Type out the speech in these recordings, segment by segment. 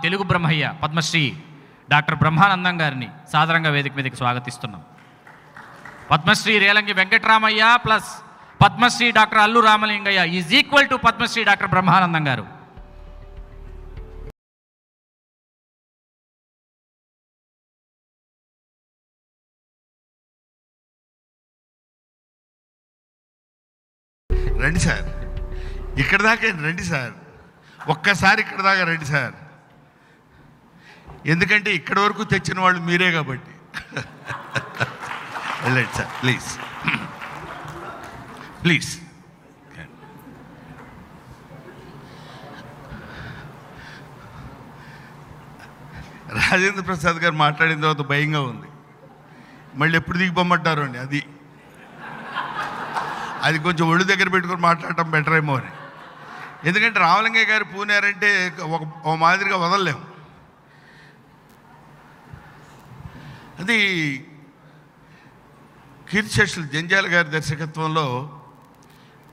Telugu Brahmayya Padmashri doctor Brahmanandam గారిని సాదరంగా వేదిక మీదకి స్వాగతిస్తున్నాం. Padmashri Relangi Venkataramayya plus Padmashri doctor Allu Ramalingayya is equal to Padmashri doctor Brahmanandam garu. రండి సార్, ఇక్కడ దాకా రండి సార్, ఒక్కసారి ఇక్కడ దాకా రండి సార్. ఎందుకంటే ఇక్కడి వరకు తెచ్చిన వాళ్ళు మీరే కాబట్టి. వెళ్ళండి sir, please please. Rajendra Prasad గారు మాట్లాడిన తర్వాత భయంగా ఉంది. మళ్ళీ ఎప్పుడు దిగిపోమంటారు అండి, అది కొంచెం ఒళ్ళు దగ్గర పెట్టుకొని మాట్లాడటం బెటర్ ఏమో అని. ఎందుకంటే రామలింగయ్య గారు పూనారంటే ఒక మాదిరిగా వదలలేము. అది కీర్తిశేషులు జంజాల గారి దర్శకత్వంలో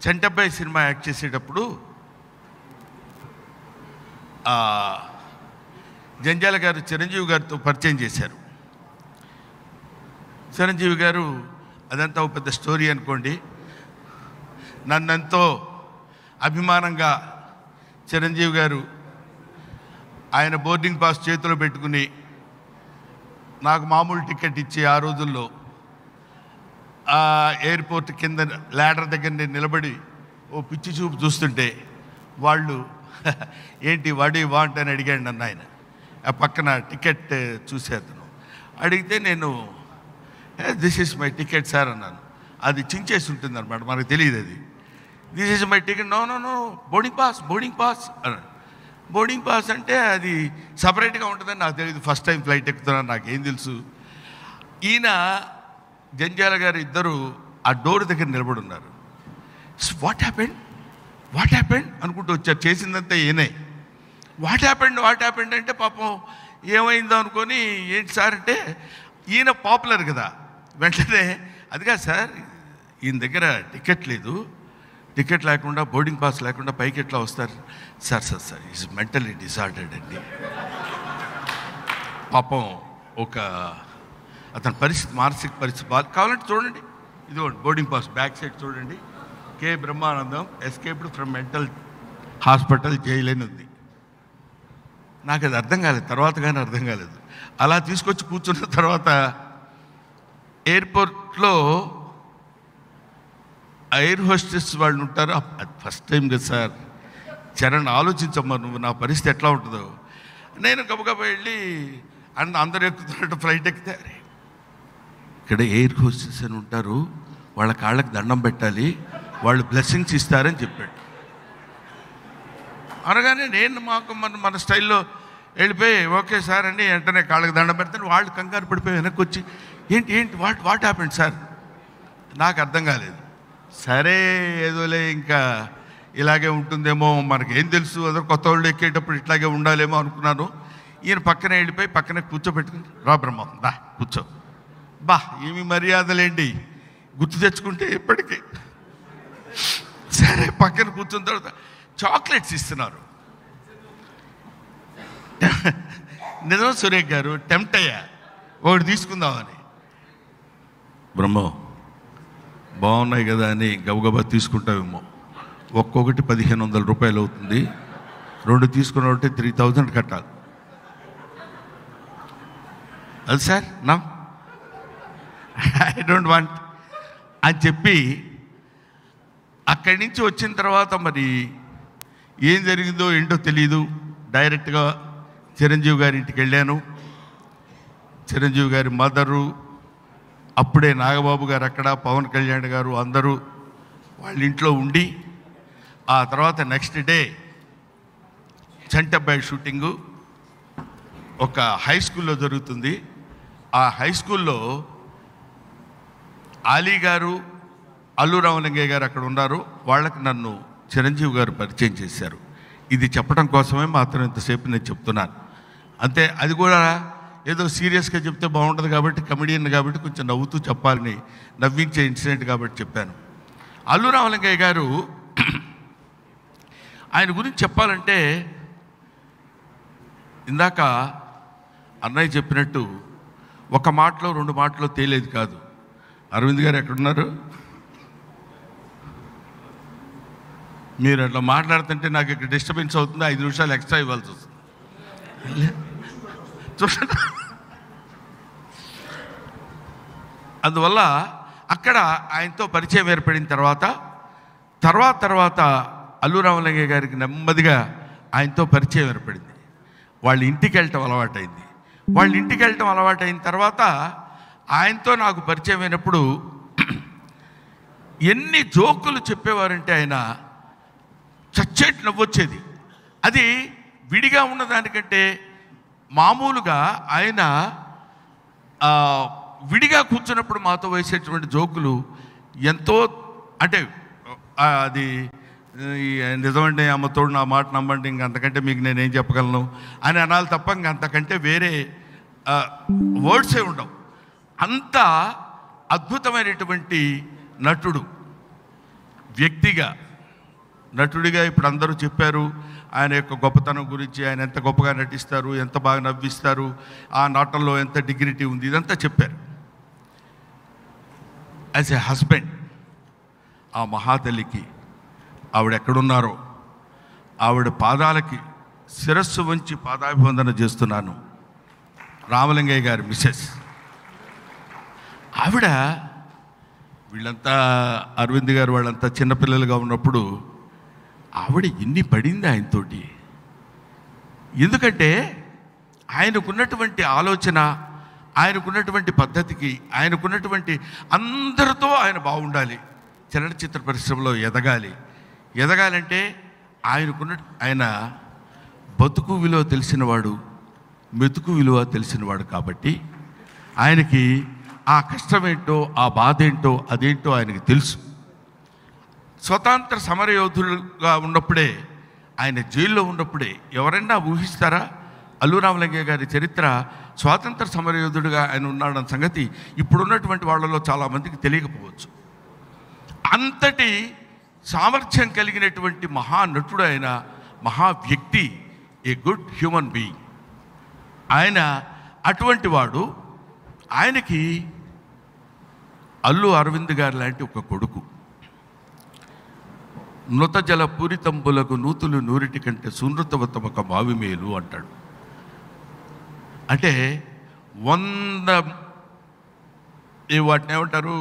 చంటబ్బాయి సినిమా యాక్ట్ చేసేటప్పుడు జంజాల గారు చిరంజీవి గారితో పరిచయం చేశారు. చిరంజీవి గారు అదంతా ఒక పెద్ద స్టోరీ అనుకోండి. నన్నెంతో అభిమానంగా చిరంజీవి గారు ఆయన బోర్డింగ్ పాస్ చేతిలో పెట్టుకుని నాకు మామూలు టికెట్ ఇచ్చి ఆ రోజుల్లో ఆ ఎయిర్పోర్ట్ కింద ల్యాడర్ దగ్గర నేను నిలబడి ఓ పిచ్చి చూపు చూస్తుంటే వాళ్ళు ఏంటి వాడి వాంట్ అని అడిగాడు నన్ను. ఆయన ఆ పక్కన టికెట్ చూసేతను అడిగితే నేను this is my ticket sir అన్నాను. అది చించేసి ఉంటుంది అనమాట, మనకు తెలియదు అది. This is my ticket. No no no boarding pass అన్నాడు. బోర్డింగ్ పాస్ అంటే అది సపరేట్గా ఉంటుందని నాకు తెలియదు. ఫస్ట్ టైం ఫ్లైట్ ఎక్కుతున్నాను, నాకేం తెలుసు. ఈయన జంజాల గారు ఇద్దరు ఆ డోర్ దగ్గర నిలబడి ఉన్నారు. వాట్ హ్యాపెండ్ అనుకుంటూ వచ్చారు. చేసిందంతా ఈయనే. వాట్ హ్యాపెండ్ అంటే పాపం ఏమైందో అనుకొని ఏంటి సార్ అంటే ఈయన పాపులర్ కదా. వెంటనే అదిగా సార్ ఈయన దగ్గర టికెట్ లేదు, టికెట్ లేకుండా బోర్డింగ్ పాస్ లేకుండా పైకి ఎట్లా వస్తారు సార్ ఈజ్ మెంటల్లీ డిసార్డర్డ్ అండి. పాపం ఒక అతని పరిస్థితి, మానసిక పరిస్థితి బాగా. కావాలంటే చూడండి, ఇదిగోండి బోర్డింగ్ పాస్ బ్యాక్ సైడ్ చూడండి. K Brahmanandam escaped from mental hospital jail అని ఉంది. నాకు అది అర్థం కాలేదు, తర్వాత కానీ అర్థం కాలేదు. అలా తీసుకొచ్చి కూర్చున్న తర్వాత ఎయిర్పోర్ట్లో ఎయిర్ హోస్టెస్ వాళ్ళు ఉంటారు. ఫస్ట్ టైం కదా సార్, చరణ్ ఆలోచించమ్మా నువ్వు నా పరిస్థితి ఎట్లా ఉంటుందో. నేను గబగబా వెళ్ళి అందరు ఎక్కుతున్నట్టు ఫ్లైట్ ఎక్కితే ఇక్కడ ఎయిర్ హోస్టెస్ అని ఉంటారు, వాళ్ళ కాళ్ళకి దండం పెట్టాలి, వాళ్ళు బ్లెస్సింగ్స్ ఇస్తారని చెప్పాడు. అనగానే నేను మాకు మన స్టైల్లో వెళ్ళిపోయి ఓకే సార్ అండి వెంటనే కాళ్ళకి దండం పెడతాను. వాళ్ళు కంగారు పడిపోయి వెనక్కి వచ్చి ఏంటి వాట్ హ్యాపెండ్ సార్, నాకు అర్థం కాలేదు. సరే ఏదోలే ఇంకా ఇలాగే ఉంటుందేమో, మనకేం తెలుసు, అదే కొత్త వాళ్ళు ఎక్కేటప్పుడు ఇట్లాగే ఉండాలేమో అనుకున్నాను. ఈయన పక్కనే వెళ్ళిపోయి పక్కనే కూర్చోబెట్టుకుని రా బ్రహ్మం దా కూర్చో. ఏమి మర్యాదలేండి గుర్తు తెచ్చుకుంటే ఎప్పటికీ. సరే పక్కన కూర్చున్న తర్వాత చాక్లెట్స్ ఇస్తున్నారు. నిజం సురేష్ గారు టెంప్ట్ అయ్యా ఒకటి తీసుకుందామని. బ్రహ్మం బాగున్నాయి కదా అని గబగబా తీసుకుంటామేమో. ఒక్కొక్కటి 1500 రూపాయలు అవుతుంది, 2 తీసుకున్నట్టే 3000 కట్టాలి. అది సార్ నా ఐ డోంట్ వాంట్ అని చెప్పి అక్కడి నుంచి వచ్చిన తర్వాత మరి ఏం జరిగిందో ఏంటో తెలీదు. డైరెక్ట్గా చిరంజీవి గారి ఇంటికి వెళ్ళాను. చిరంజీవి గారి మదరు, అప్పుడే నాగబాబు గారు అక్కడ, పవన్ కళ్యాణ్ గారు అందరూ వాళ్ళ ఇంట్లో ఉండి, ఆ తర్వాత నెక్స్ట్ డే చంటబ్బాయి షూటింగు ఒక హై స్కూల్లో జరుగుతుంది. ఆ హై స్కూల్లో ఆలీ గారు, అల్లు రామలింగయ్య గారు అక్కడ ఉన్నారు. వాళ్ళకి నన్ను చిరంజీవి గారు పరిచయం చేశారు. ఇది చెప్పడం కోసమే మాత్రం ఇంతసేపు నేను చెప్తున్నాను అంతే. అది కూడా ఏదో సీరియస్గా చెప్తే బాగుంటుంది కాబట్టి, కమెడియన్ కాబట్టి కొంచెం నవ్వుతూ చెప్పాలని, నవ్వించే ఇన్సిడెంట్ కాబట్టి చెప్పాను. అల్లు రామలింగయ్య గారు ఆయన గురించి చెప్పాలంటే ఇందాక అన్నయ్య చెప్పినట్టు ఒక మాటలో 2 మాటలో తేలేది కాదు. అరవింద్ గారు ఎక్కడున్నారు? మీరు అట్లా మాట్లాడుతుంటే నాకు ఇక్కడ డిస్టర్బెన్స్ అవుతుంది. 5 నిమిషాలు ఎక్స్ట్రా ఇవ్వాల్సి వస్తుంది. చూడండి, అందువల్ల అక్కడ ఆయనతో పరిచయం ఏర్పడిన తర్వాత అల్లు రామలింగయ్య గారికి నెమ్మదిగా ఆయనతో పరిచయం ఏర్పడింది. వాళ్ళ ఇంటికి వెళ్ళటం అలవాటైన తర్వాత ఆయనతో నాకు పరిచయం అయినప్పుడు ఎన్ని జోకులు చెప్పేవారంటే ఆయన చచ్చేటి నవ్వొచ్చేది. అది విడిగా ఉన్నదానికంటే మామూలుగా ఆయన విడిగా కూర్చున్నప్పుడు మాతో వేసేటువంటి జోకులు ఎంతో, అంటే అది నిజమండి అమ్మతోడు నా మాట నమ్మండి, ఇంక అంతకంటే మీకు నేనేం చెప్పగలను అని అనాలి తప్ప ఇంక అంతకంటే వేరే వర్డ్సే ఉండవు. అంత అద్భుతమైనటువంటి నటుడిగా ఇప్పుడు అందరూ చెప్పారు ఆయన యొక్క గొప్పతనం గురించి. ఆయన ఎంత గొప్పగా నటిస్తారు, ఎంత బాగా నవ్విస్తారు, ఆ నాటంలో ఎంత డిగ్నిటీ ఉంది, ఇదంతా చెప్పారు. యాజ్ ఏ హస్బెండ్ ఆ మహాతల్లికి ఆవిడ ఎక్కడున్నారో ఆవిడ పాదాలకి శిరస్సు వంచి పాదాభివందన చేస్తున్నాను. రామలింగయ్య గారి మిస్సెస్ ఆవిడ, వీళ్ళంతా అరవింద్ గారు వాళ్ళంతా చిన్నపిల్లలుగా ఉన్నప్పుడు ఆవిడ ఎన్ని పడింది ఆయనతోటి. ఎందుకంటే ఆయనకున్నటువంటి ఆలోచన, ఆయనకున్నటువంటి పద్ధతికి, ఆయనకున్నటువంటి అందరితో ఆయన బాగుండాలి, చలనచిత్ర పరిశ్రమలో ఎదగాలంటే ఆయన బతుకు విలువ తెలిసినవాడు, మెతుకు విలువ తెలిసినవాడు. కాబట్టి ఆయనకి ఆ కష్టమేంటో, ఆ బాధ ఏంటో, అదేంటో ఆయనకి తెలుసు. స్వతంత్ర సమరయోధులుగా ఉన్నప్పుడే, ఆయన జైల్లో ఉన్నప్పుడే ఎవరైనా ఊహిస్తారా? అల్లు రామలింగయ్య గారి చరిత్ర, స్వాతంత్ర సమరయోధుడిగా ఆయన ఉన్నాడన్న సంగతి ఇప్పుడున్నటువంటి వాళ్ళలో చాలామందికి తెలియకపోవచ్చు. అంతటి సామర్థ్యం కలిగినటువంటి మహానటుడు ఆయన, మహా వ్యక్తి, ఏ గుడ్ హ్యూమన్ బీయింగ్ ఆయన. అటువంటి వాడు, ఆయనకి అల్లు అరవింద్ గారు లాంటి ఒక కొడుకు. నృత జల పూరితంబులకు నూతులు నూరిటి కంటే సునృతవతమొక మావిమేలు అంటాడు. అంటే 100 వాటిని ఏమంటారు,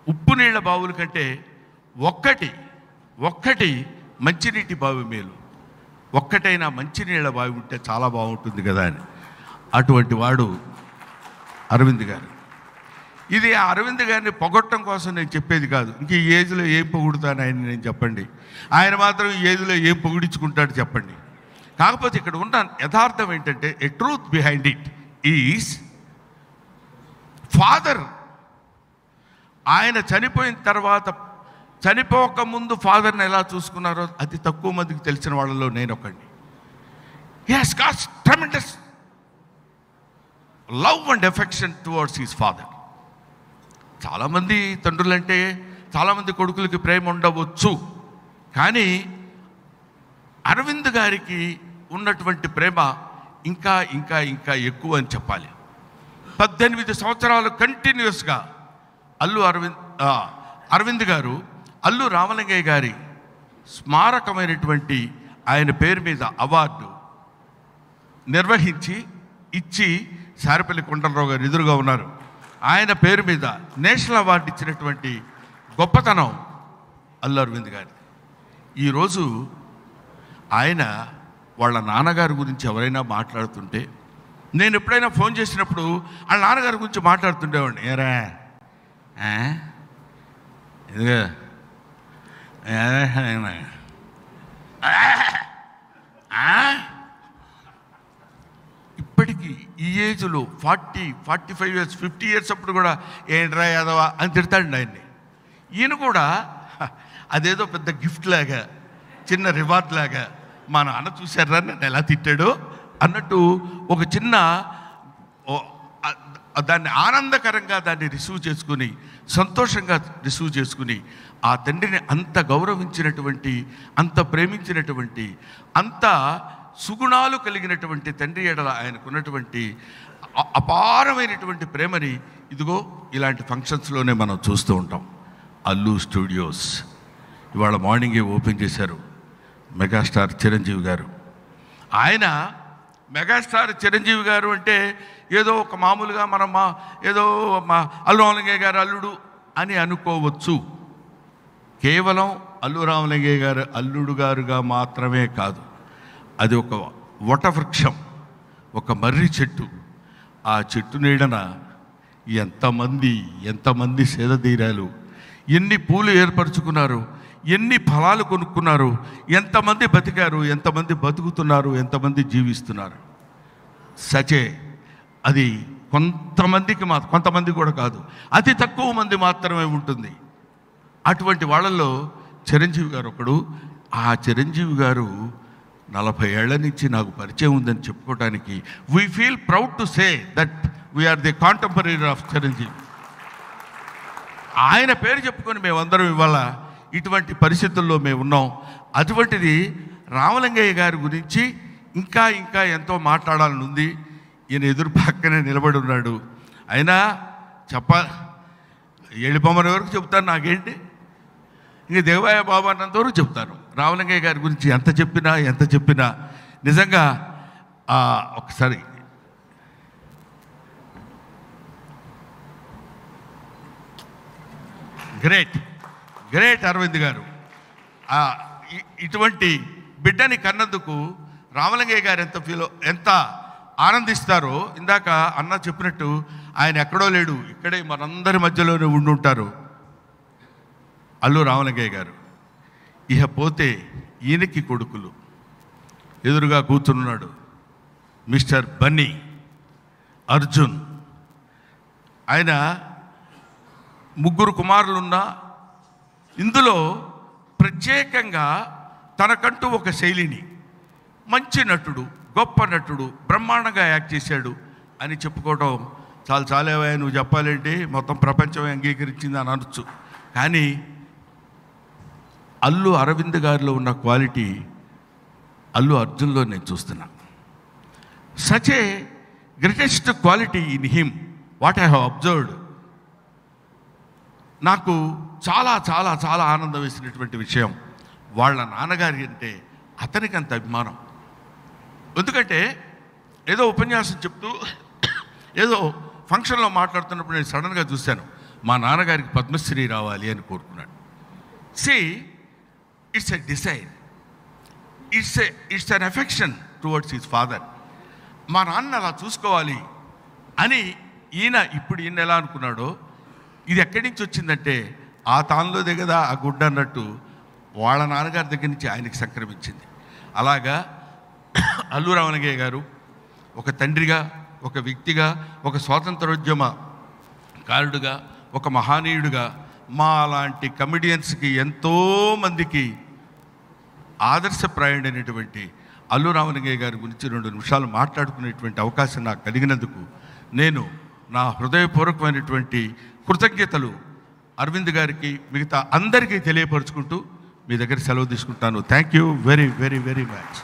ఉప్పు నీళ్ళ బావుల కంటే ఒక్కటి మంచినీటి బావి మేలు. ఒక్కటైనా మంచినీళ్ళ బావి ఉంటే చాలా బాగుంటుంది కదా అని. అటువంటి వాడు అరవింద్ గారు. ఇది అరవింద్ గారిని పొగట్టడం కోసం నేను చెప్పేది కాదు. ఇంక ఈ ఏజ్లో ఏం పొగుడుతాను ఆయన, నేను చెప్పండి. ఆయన మాత్రం ఈ ఏజ్లో ఏం పొగిడించుకుంటాడు చెప్పండి. కాకపోతే ఇక్కడ ఉన్న యథార్థం ఏంటంటే, a truth behind it is father. ఆయన చనిపోయిన తర్వాత, చనిపోకముందు ఫాదర్ని ఎలా చూసుకున్నారో అతి తక్కువ మందికి తెలిసిన వాళ్ళలో నేను ఒకడిని. He has got tremendous love and affection towards his father. చాలామంది తండ్రులంటే చాలామంది కొడుకులకి ప్రేమ ఉండవచ్చు, కానీ అరవింద్ గారికి ఉన్నటువంటి ప్రేమ ఇంకా ఇంకా ఇంకా ఎక్కువ అని చెప్పాలి. 18 సంవత్సరాలు కంటిన్యూస్గా అరవింద్ గారు అల్లు రామలింగయ్య గారి స్మారకమైనటువంటి ఆయన పేరు మీద అవార్డు నిర్వహించి ఇచ్చి, సారిపల్లి కొండలరావు గారు ఎదురుగా ఉన్నారు, ఆయన పేరు మీద నేషనల్ అవార్డు ఇచ్చినటువంటి గొప్పతనం అల్లు అరవింద్ గారి. ఈరోజు ఆయన వాళ్ళ నాన్నగారి గురించి ఎవరైనా మాట్లాడుతుంటే, నేను ఎప్పుడైనా ఫోన్ చేసినప్పుడు వాళ్ళ నాన్నగారి గురించి మాట్లాడుతుండేవాడిని. ఏరా ఇదిగా ఇప్పటికీ ఈ ఏజ్లో 45 ఇయర్స్ 50 ఇయర్స్ అప్పుడు కూడా ఏంట్రా యాదవా అని తిడతాడు ఆయన్ని. ఈయన కూడా అదేదో పెద్ద గిఫ్ట్ లాగా, చిన్న రివార్డ్ లాగా, మా నాన్న చూశారా నన్ను ఎలా తిట్టాడు అన్నట్టు ఒక చిన్న దాన్ని ఆనందకరంగా దాన్ని రిసీవ్ చేసుకుని, సంతోషంగా రిసీవ్ చేసుకుని, ఆ తండ్రిని అంత గౌరవించినటువంటి, అంత ప్రేమించినటువంటి, అంత సుగుణాలు కలిగినటువంటి తండ్రి ఎడల ఆయనకున్నటువంటి అపారమైనటువంటి ప్రేమని ఇదిగో ఇలాంటి ఫంక్షన్స్లోనే మనం చూస్తూ ఉంటాం. అల్లు స్టూడియోస్ ఇవాళ మార్నింగే ఓపెన్ చేశారు మెగాస్టార్ చిరంజీవి గారు. ఆయన మెగాస్టార్ చిరంజీవి గారు అంటే ఏదో ఒక మామూలుగా మనం ఏదో అల్లు రామలింగయ్య గారు అల్లుడు అని అనుకోవచ్చు. కేవలం అల్లు రామలింగయ్య గారు అల్లుడు గారుగా మాత్రమే కాదు, అది ఒక వటవృక్షం, ఒక మర్రి చెట్టు. ఆ చెట్టు నీడన ఎంతమంది సేదతీరాలు, ఎన్ని పూలు ఏర్పరచుకున్నారు, ఎన్ని ఫలాలు కొనుక్కున్నారు, ఎంతమంది బతికారు, ఎంతమంది బతుకుతున్నారు, ఎంతమంది జీవిస్తున్నారు. సచే అది కొంతమంది కూడా కాదు, అతి తక్కువ మంది మాత్రమే ఉంటుంది. అటువంటి వాళ్ళల్లో చిరంజీవి గారు ఒకడు. ఆ చిరంజీవి గారు 40 ఏళ్ల నుంచి నాకు పరిచయం ఉందని చెప్పుకోవడానికి we feel proud to say that we are the contemporary of Chiranjeevi. ఆయన పేరు చెప్పుకొని మేమందరం ఇవాళ ఇటువంటి పరిస్థితుల్లో మేము ఉన్నాం. అటువంటిది రామలింగయ్య గారి గురించి ఇంకా ఎంతో మాట్లాడాలని ఉంది. ఈయన ఎదురు పక్కనే నిలబడి ఉన్నాడు. అయినా వెళ్ళిపోమని వరకు చెప్తాను, నాకేంటి, ఇంక దేవాయ బాబు అన్నంత వరకు చెప్తాను. రామలింగయ్య గారి గురించి ఎంత చెప్పినా నిజంగా ఒకసారి గ్రేట్ అరవింద్ గారు ఇటువంటి బిడ్డని కన్నందుకు రామలింగయ్య గారు ఎంత ఆనందిస్తారో. ఇందాక అన్న చెప్పినట్టు ఆయన ఎక్కడో లేడు, ఇక్కడే మనందరి మధ్యలోనే ఉండుంటారు అల్లు రామలింగయ్య గారు. ఇహ పోతే ఈయనకి కొడుకులు, ఎదురుగా కూర్చున్నాడు మిస్టర్ బన్నీ అర్జున్. ఆయన 3 కుమారులున్నా ఇందులో ప్రత్యేకంగా తనకంటూ ఒక శైలిని, మంచి నటుడు, గొప్ప నటుడు, బ్రహ్మాండంగా యాక్ట్ చేశాడు అని చెప్పుకోవడం చాలేవా నువ్వు చెప్పాలంటే మొత్తం ప్రపంచమే అంగీకరించింది అని అనొచ్చు. కానీ అల్లు అరవింద్ గారిలో ఉన్న క్వాలిటీ అల్లు అర్జున్లో నేను చూస్తున్నా. Such a greatest quality in him, what I have observed. నాకు చాలా ఆనందం వేసినటువంటి విషయం వాళ్ళ నాన్నగారి అంటే అతనికి అంత అభిమానం. ఎందుకంటే ఏదో ఉపన్యాసం చెప్తూ ఏదో ఫంక్షన్లో మాట్లాడుతున్నప్పుడు నేను సడన్గా చూశాను, మా నాన్నగారికి పద్మశ్రీ రావాలి అని కోరుకున్నాడు. It's a desire, it's an affection towards his father. మా నాన్న అలా చూసుకోవాలి అని ఈయన ఎలా అనుకున్నాడో, ఇది ఎక్కడి నుంచి వచ్చిందంటే ఆ తానులోదే కదా ఆ గుడ్డ అన్నట్టు వాళ్ళ నాన్నగారి దగ్గర నుంచి ఆయనకి సంక్రమించింది. అలాగా అల్లు రామలింగయ్య గారు ఒక తండ్రిగా, ఒక వ్యక్తిగా, ఒక స్వాతంత్రోద్యమ కారుడుగా, ఒక మహానీయుడుగా మా లాంటి కమెడియన్స్కి ఎంతోమందికి ఆదర్శప్రాయుడైనటువంటి అల్లు రామలింగయ్య గారి గురించి 2 నిమిషాలు మాట్లాడుకునేటువంటి అవకాశం నాకు కలిగినందుకు నేను నా హృదయపూర్వకమైనటువంటి కృతజ్ఞతలు అరవింద్ గారికి, మిగతా అందరికీ తెలియపరుచుకుంటూ మీ దగ్గర సెలవు తీసుకుంటాను. Thank you very much.